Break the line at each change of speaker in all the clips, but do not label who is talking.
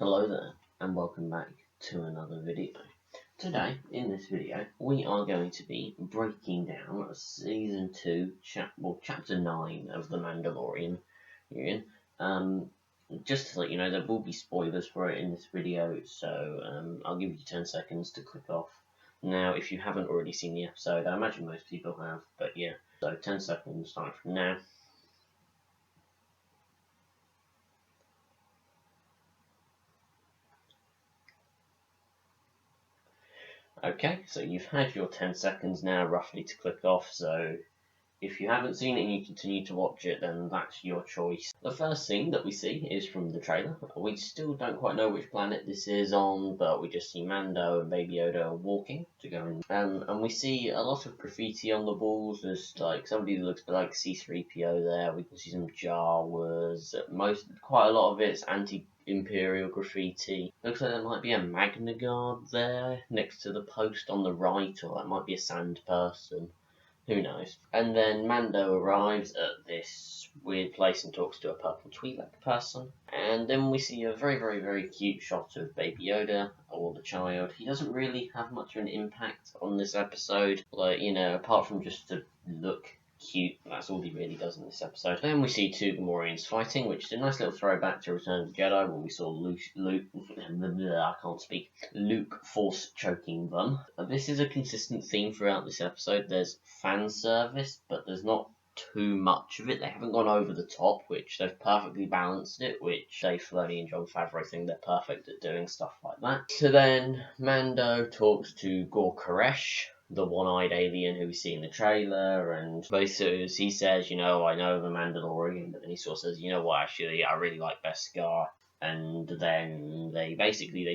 Hello there, and welcome back to another video. Today, in this video, we are going to be breaking down Season 2, Chapter 9 of The Mandalorian. Just to let you know, there will be spoilers for it in this video, so I'll give you 10 seconds to click off. Now, if you haven't already seen the episode, I imagine most people have, but yeah, so 10 seconds starting from now. Okay, so you've had your 10 seconds now roughly to click off, so if you haven't seen it and you continue to watch it, then that's your choice. The first scene that we see is from the trailer. We still don't quite know which planet this is on, but we just see Mando and Baby Yoda walking to go in. And we see a lot of graffiti on the walls. There's like somebody that looks like C-3PO there. We can see some Jawas. Quite a lot of it's anti-Imperial graffiti. Looks like there might be a Magna Guard there next to the post on the right, or that might be a sand person. Who knows? And then Mando arrives at this weird place and talks to a purple Twi'lek person. And then we see a very, very, very cute shot of Baby Yoda, or the child. He doesn't really have much of an impact on this episode. Like, apart from just to look cute, that's all he really does in this episode. Then we see two Gamorreans fighting, which is a nice little throwback to Return of the Jedi, where we saw Luke force choking them. This is a consistent theme throughout this episode. There's fan service, but there's not too much of it. They haven't gone over the top, which they've perfectly balanced it, which Dave Filoni and Jon Favreau think they're perfect at doing stuff like that. So then Mando talks to Gor Koresh, the one-eyed alien who we see in the trailer, and basically he says, I know the Mandalorian, but then he sort of says, you know what, actually, I really like Beskar. And then they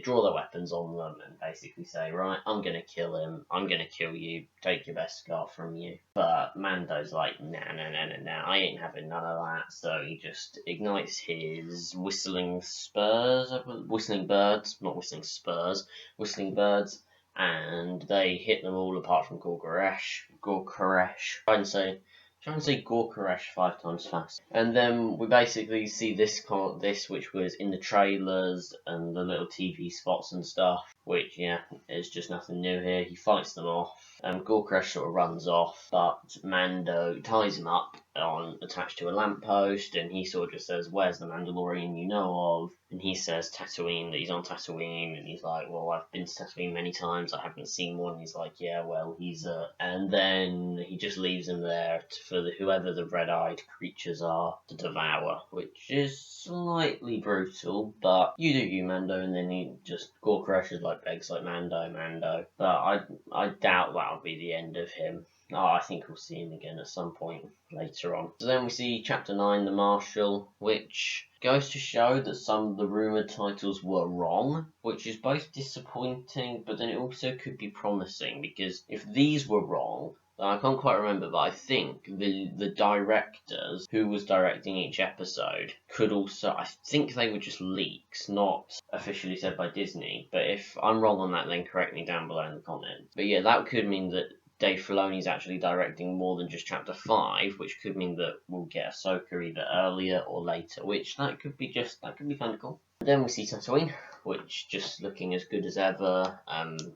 draw their weapons on them and basically say, right, I'm gonna kill him, I'm gonna kill you, take your Beskar from you. But Mando's like, nah, I ain't having none of that. So he just ignites his whistling birds, and they hit them all apart from Gor Koresh. Try and say Gor Koresh 5 times fast. And then we basically see this, which was in the trailers and the little TV spots and stuff, which, is just nothing new here. He fights them off. Gor Koresh sort of runs off, but Mando ties him up attached to a lamppost, and he sort of just says, where's the Mandalorian you know of? And he says Tatooine, that he's on Tatooine, and he's like, well, I've been to Tatooine many times, I haven't seen one. He's like, yeah, well, and then he just leaves him there for whoever the red-eyed creatures are to devour, which is slightly brutal, but you do you, Mando. And then Gor Koresh is begs like, Mando, but I doubt that'll be the end of him. I think we'll see him again at some point later on. So then we see Chapter 9, The Marshal, which goes to show that some of the rumoured titles were wrong, which is both disappointing, but then it also could be promising, because if these were wrong, I can't quite remember, but I think the directors who was directing each episode I think they were just leaks, not officially said by Disney, but if I'm wrong on that, then correct me down below in the comments. But yeah, that could mean that Dave Filoni's actually directing more than just Chapter 5, which could mean that we'll get Ahsoka either earlier or later, which that could be kind of cool. Then we see Tatooine, which just looking as good as ever.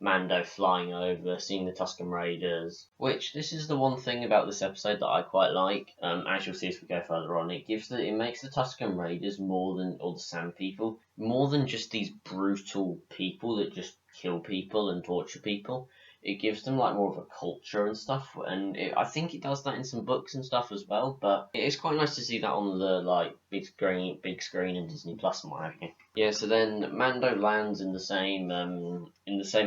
Mando flying over, seeing the Tusken Raiders, which this is the one thing about this episode that I quite like. As you'll see as we go further on, it makes the Tusken Raiders or the Sand People, more than just these brutal people that just kill people and torture people. It gives them more of a culture and stuff, and I think it does that in some books and stuff as well. But it's quite nice to see that on the big screen and Disney Plus and what have you. Yeah, so then Mando lands in the same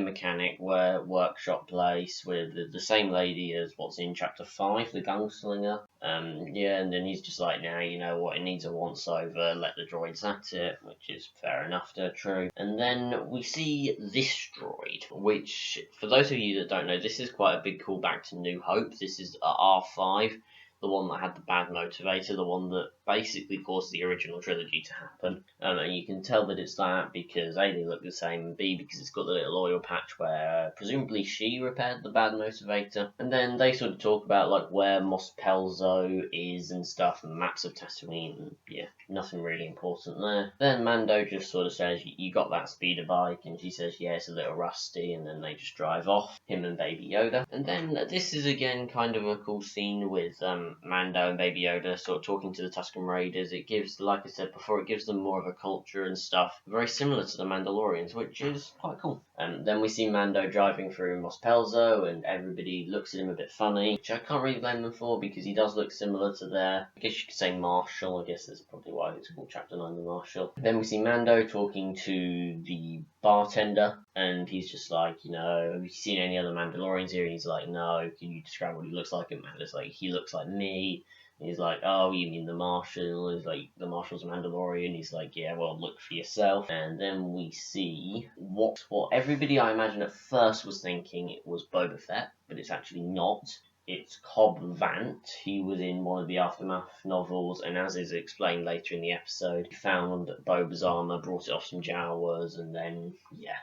mechanic workshop place with the same lady as what's in Chapter 5, the gunslinger. And then he's just like, now you know what, it needs a once over, let the droids at it, which is fair enough, true. And then we see this droid, which, for those of you that don't know, this is quite a big callback to New Hope. This is R5, the one that had the bad motivator, the one that basically caused the original trilogy to happen. And you can tell that it's that because A, they look the same, and B, because it's got the little oil patch where presumably she repaired the bad motivator. And then they sort of talk about like where Mos Pelzo is and stuff, and maps of Tatooine, and yeah, nothing really important there. Then Mando just sort of says, you got that speeder bike, and she says, yeah, it's a little rusty, and then they just drive off, him and Baby Yoda. And then this is again kind of a cool scene with Mando and Baby Yoda sort of talking to the Tusken Raiders. It gives, like I said before, it gives them more of a culture and stuff, very similar to the Mandalorians, which is quite cool. And then we see Mando driving through Mos Pelzo, and everybody looks at him a bit funny, which I can't really blame them for, because he does look similar to their, I guess you could say, Marshal. I guess that's probably why it's called Chapter 9 the Marshal. Then we see Mando talking to the bartender, and he's just like, have you seen any other Mandalorians here? And he's like, no, can you describe what he looks like? And Mando's like, he looks like me. And he's like, oh, you mean the Marshal? He's like, the Marshal's a Mandalorian. He's like, yeah, well, look for yourself. And then we see what everybody, I imagine, at first was thinking it was Boba Fett, but it's actually not. It's Cobb Vanth. He was in one of the Aftermath novels, and as is explained later in the episode, he found Boba's armor, brought it off some Jawas, and then, yeah.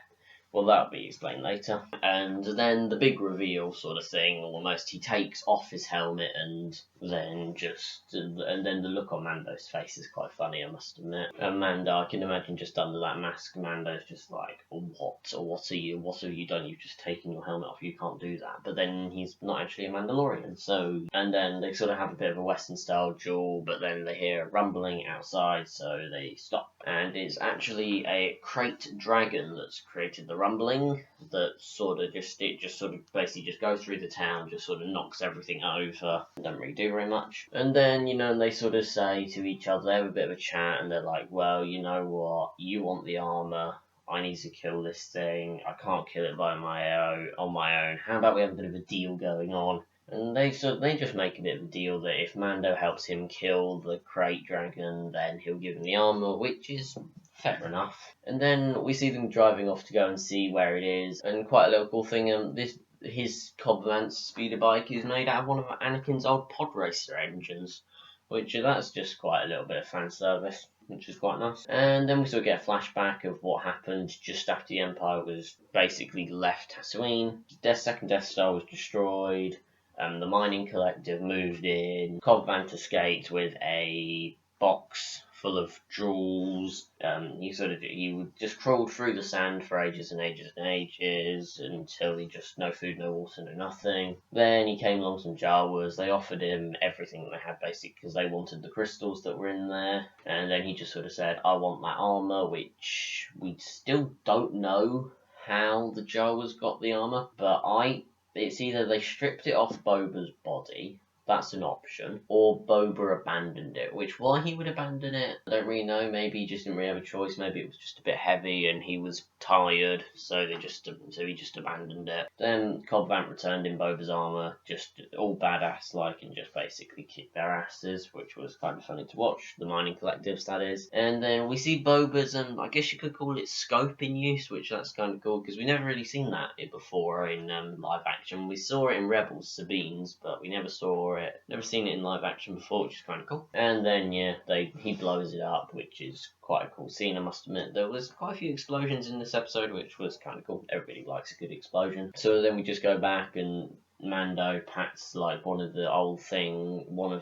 Well, that'll be explained later. And then the big reveal sort of thing, almost, he takes off his helmet, and then the look on Mando's face is quite funny, I must admit. And Mando, I can imagine just under that mask, Mando's just like, what have you done? You've just taken your helmet off, you can't do that. But then he's not actually a Mandalorian, so, and then they sort of have a bit of a Western style duel, but then they hear rumbling outside, so they stop. And it's actually a crate dragon that's created the rumbling, that sort of basically just goes through the town, just sort of knocks everything over, don't really do very much. And then, they sort of say to each other, they have a bit of a chat, and they're like, well, you know what, you want the armor, I need to kill this thing, I can't kill it on my own, how about we have a bit of a deal going on? And they just make a bit of a deal that if Mando helps him kill the crate dragon, then he'll give him the armor, which is fair enough. And then we see them driving off to go and see where it is, and quite a little cool thing, his Cobb Vanth speeder bike is made out of one of Anakin's old pod racer engines, which that's just quite a little bit of fan service, which is quite nice. And then we sort of get a flashback of what happened just after the Empire was basically left Tatooine. Their second Death Star was destroyed. The mining collective moved in. Cobb Vanth escaped with a box full of jewels. He just crawled through the sand for ages and ages and ages until he just no food, no water, no nothing. Then he came along some Jawas. They offered him everything they had basically because they wanted the crystals that were in there. And then he just sort of said, I want that armor, which we still don't know how the Jawas got the armor, but it's either they stripped it off Boba's body, that's an option, or Boba abandoned it, which why he would abandon it, I don't really know. Maybe he just didn't really have a choice, maybe it was just a bit heavy and he was tired, so he just abandoned it. Then Cobb Vanth returned in Boba's armor, just all badass-like, and just basically kicked their asses, which was kind of funny to watch, the mining collectives, that is. And then we see Boba's, I guess you could call it scope in use, which that's kind of cool, because we never really seen that before in live action. We saw it in Rebels, Sabine's, but we never seen it in live action before, which is kind of cool. And then, he blows it up, which is quite a cool scene, I must admit. There was quite a few explosions in this episode, which was kind of cool. Everybody likes a good explosion. So then we just go back and Mando pats like one of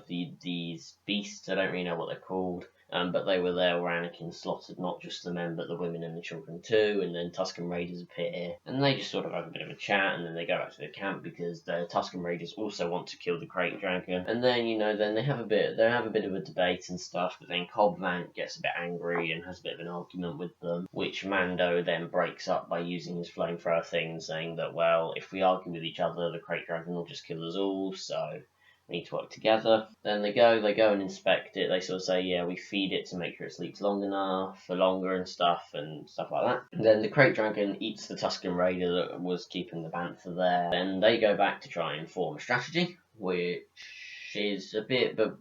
these beasts, I don't really know what they're called, but they were there where Anakin slaughtered not just the men but the women and the children too. And then Tusken Raiders appear and they just sort of have a bit of a chat, and then they go back to their camp because the Tusken Raiders also want to kill the crate dragon. And then then they have a bit of a debate and stuff, but then Cobb Vanth gets a bit angry and has a bit of an argument with them, which Mando then breaks up by using his flamethrower thing and saying that, well, if we argue with each other, the crate dragon will just kill us all, so we need to work together. Then they go and inspect it. They sort of say, yeah, we feed it to make sure it sleeps for longer and stuff like that. And then the crate dragon eats the Tusken Raider that was keeping the Bantha there. Then they go back to try and form a strategy, which Goresh is a bit, but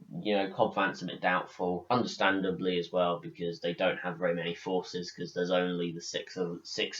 Cobb Vanth's a bit doubtful, understandably as well, because they don't have very many forces, because there's only the six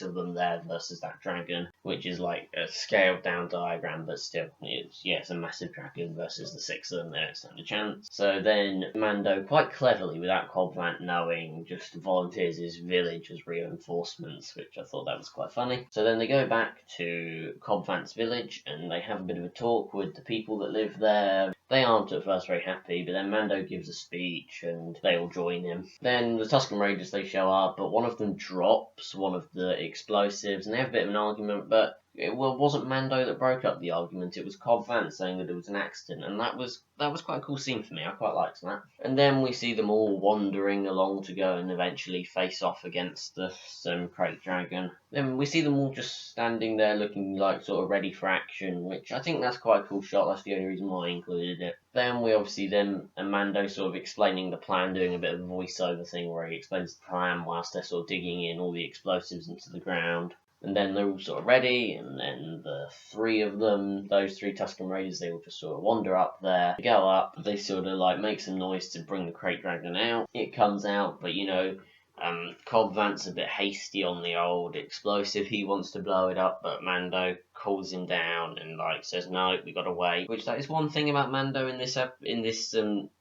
of them there versus that dragon, which is like a scaled down diagram, but still, it's a massive dragon versus the six of them. They don't stand a chance. So then Mando, quite cleverly, without Cobb Vanth knowing, just volunteers his village as reinforcements, which I thought that was quite funny. So then they go back to Cobb Vanth's village and they have a bit of a talk with the people that live there. They aren't at first very happy, but then Mando gives a speech and they all join him. Then the Tusken Raiders, they show up, but one of them drops one of the explosives and they have a bit of an argument, but it wasn't Mando that broke up the argument, it was Cobb Vanth saying that it was an accident, and that was quite a cool scene for me. I quite liked that. And then we see them all wandering along to go and eventually face off against the Krayt Dragon. Then we see them all just standing there looking like sort of ready for action, which I think that's quite a cool shot. That's the only reason why I included it. Then we obviously and Mando sort of explaining the plan, doing a bit of a voiceover thing where he explains the plan whilst they're sort of digging in all the explosives into the ground. And then they're all sort of ready, and then the three of them, those three Tusken Raiders, they all just sort of wander up there. They go up, they sort of like make some noise to bring the Krayt Dragon out. It comes out, but Cobb Vanth's a bit hasty on the old explosive. He wants to blow it up, but Mando calls him down and says, no, we gotta wait. Which that is one thing about Mando in this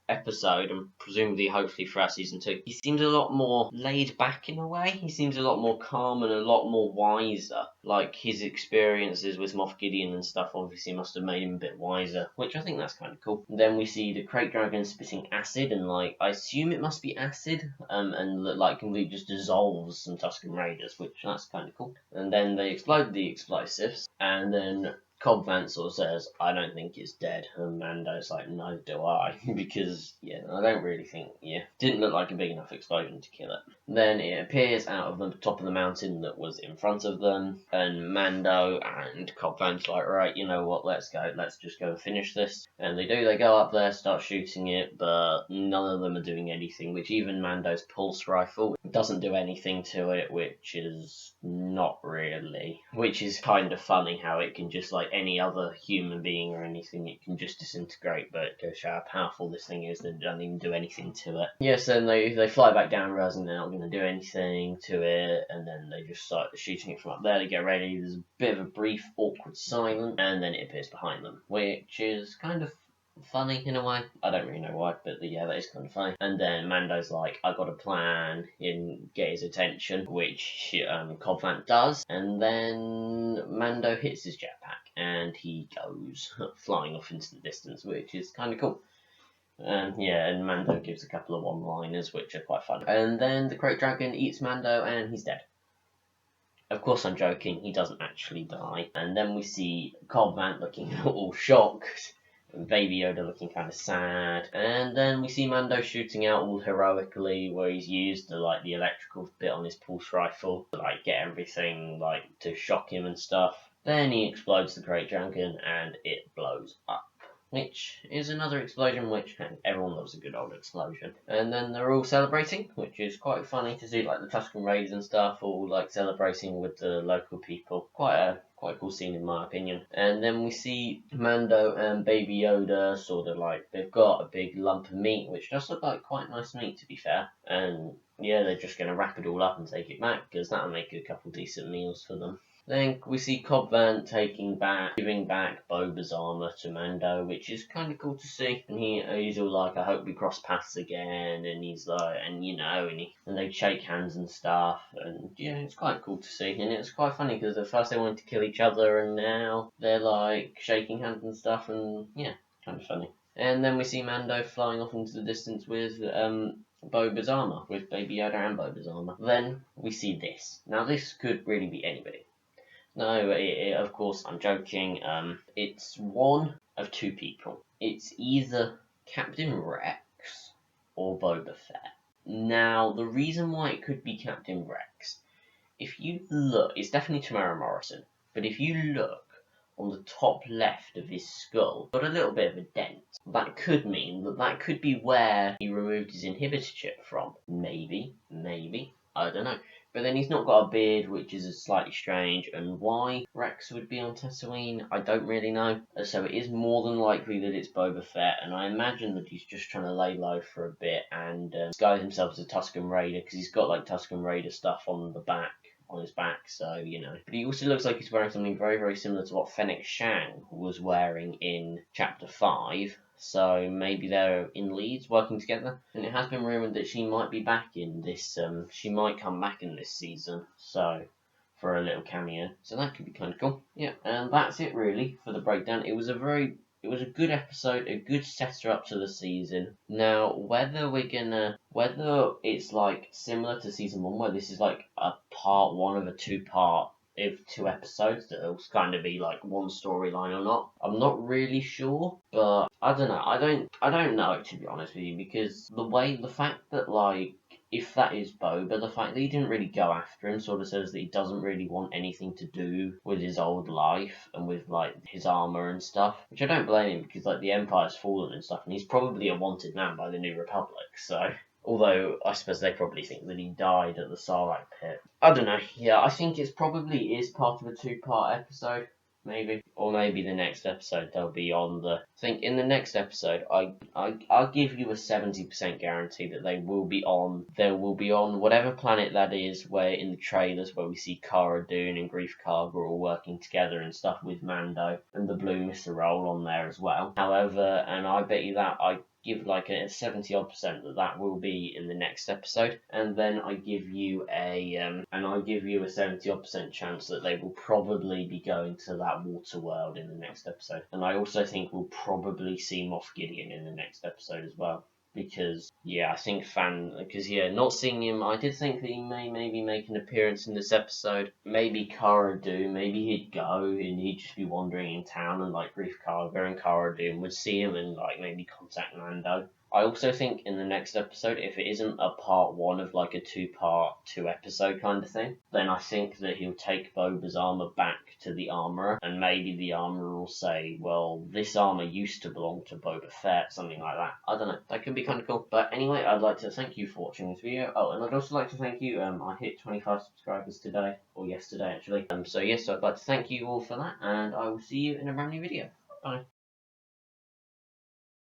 episode, and presumably hopefully throughout season 2, he seems a lot more laid back in a way. He seems a lot more calm and a lot more wiser. Like, his experiences with Moff Gideon and stuff obviously must have made him a bit wiser, which I think that's kind of cool. And then we see the Krayt Dragon spitting acid, and I assume it must be acid, and completely just dissolves some Tusken Raiders, which that's kind of cool. And then they explode the explosives, and then Cobb Vanth sort of says, I don't think it's dead, and Mando's like, no, do I? Because, I don't really think, didn't look like a big enough explosion to kill it. Then it appears out of the top of the mountain that was in front of them, and Mando and Cobb Vanth's like, right, you know what, let's just go and finish this. And they go up there, start shooting it, but none of them are doing anything, which even Mando's pulse rifle doesn't do anything to it, which is not really, which is kind of funny how it can just, like any other human being or anything, it can just disintegrate, but it goes show how powerful this thing is, that doesn't even do anything to it. Yes, then they fly back down, realizing they're not going to do anything to it, and then they just start shooting it from up there. They get ready, there's a bit of a brief, awkward silence, and then it appears behind them, which is kind of funny in a way. I don't really know why, but that is kind of funny. And then Mando's like, I got a plan, and get his attention, which Cobb Vanth does, and then Mando hits his jetpack and he goes flying off into the distance, which is kind of cool. And Mando gives a couple of one-liners which are quite fun. And then the Krayt Dragon eats Mando and he's dead. Of course I'm joking, he doesn't actually die. And then we see Cobb Vanth looking all shocked, and Baby Yoda looking kind of sad. And then we see Mando shooting out all heroically, where he's used the electrical bit on his pulse rifle to get everything to shock him and stuff. Then he explodes the Krayt Dragon and it blows up, which is another explosion, which everyone loves a good old explosion. And then they're all celebrating, which is quite funny to see, the Tusken Raiders and stuff all celebrating with the local people. Quite a cool scene in my opinion. And then we see Mando and Baby Yoda sort of they've got a big lump of meat, which does look like quite nice meat to be fair. And they're just going to wrap it all up and take it back, because that'll make a couple decent meals for them. Then we see Cobb Vanth giving back Boba's armor to Mando, which is kind of cool to see. And he's all like, I hope we cross paths again. And he's like, and they shake hands and stuff. And it's quite cool to see. And it's quite funny because at first they wanted to kill each other, and now they're shaking hands and stuff. And kind of funny. And then we see Mando flying off into the distance with Boba's armor, with Baby Yoda and Boba's armor. Then we see this. Now this could really be anybody. No, of course, I'm joking. It's one of two people. It's either Captain Rex or Boba Fett. Now, the reason why it could be Captain Rex, if you look, it's definitely Tamara Morrison, but if you look on the top left of his skull, got a little bit of a dent. That could mean that could be where he removed his inhibitor chip from. Maybe, I don't know. But then he's not got a beard, which is slightly strange, and why Rex would be on Tatooine, I don't really know. So it is more than likely that it's Boba Fett, and I imagine that he's just trying to lay low for a bit and disguise himself as a Tusken Raider, because he's got like Tusken Raider stuff on his back, so you know. But he also looks like he's wearing something very, very similar to what Fennec Shand was wearing in Chapter 5. So maybe they're in Leeds working together. And it has been rumoured that she might be back in this, she might come back in this season. So, for a little cameo. So that could be kind of cool. Yeah, and that's it really for the breakdown. It was a good episode, a good setter up to the season. Now, whether it's like similar to season 1, where this is like a part 1 of a 2-part, if 2 episodes that'll kind of be like one storyline or not, I'm not really sure. But I don't know. I don't know, to be honest with you, because the fact that like, if that is Boba, the fact that he didn't really go after him sort of says that he doesn't really want anything to do with his old life and with like his armor and stuff, which I don't blame him, because like the Empire's fallen and stuff, and he's probably a wanted man by the New Republic. So, although I suppose they probably think that he died at the Sarlacc pit. I don't know. Yeah, I think it probably is part of a 2-part episode. Maybe, or maybe the next episode they'll be on the. I think in the next episode, I'll give you a 70% guarantee that they will be on. They will be on whatever planet that is. Where in the trailers where we see Cara Dune and Grief Karga all working together and stuff with Mando and the Blue Misserole on there as well. However, and I bet you that I give like a 70-odd% that will be in the next episode, and then I give you a 70-odd% chance that they will probably be going to that water world in the next episode, and I also think we'll probably see Moff Gideon in the next episode as well. Because, I think not seeing him, I did think that he may maybe make an appearance in this episode. Maybe Cara Dune, maybe he'd go and he'd just be wandering in town, and like Grief Karga and Cara Dune would see him and like maybe contact Mando. I also think in the next episode, if it isn't a part 1 of like a 2-part, 2-episode kind of thing, then I think that he'll take Boba's armor back to the armorer, and maybe the armorer will say, well, this armor used to belong to Boba Fett, something like that. I don't know, that could be kind of cool. But anyway, I'd like to thank you for watching this video. Oh, and I'd also like to thank you, I hit 25 subscribers today, or yesterday actually. So yes, I'd like to thank you all for that, and I will see you in a brand new video. Bye.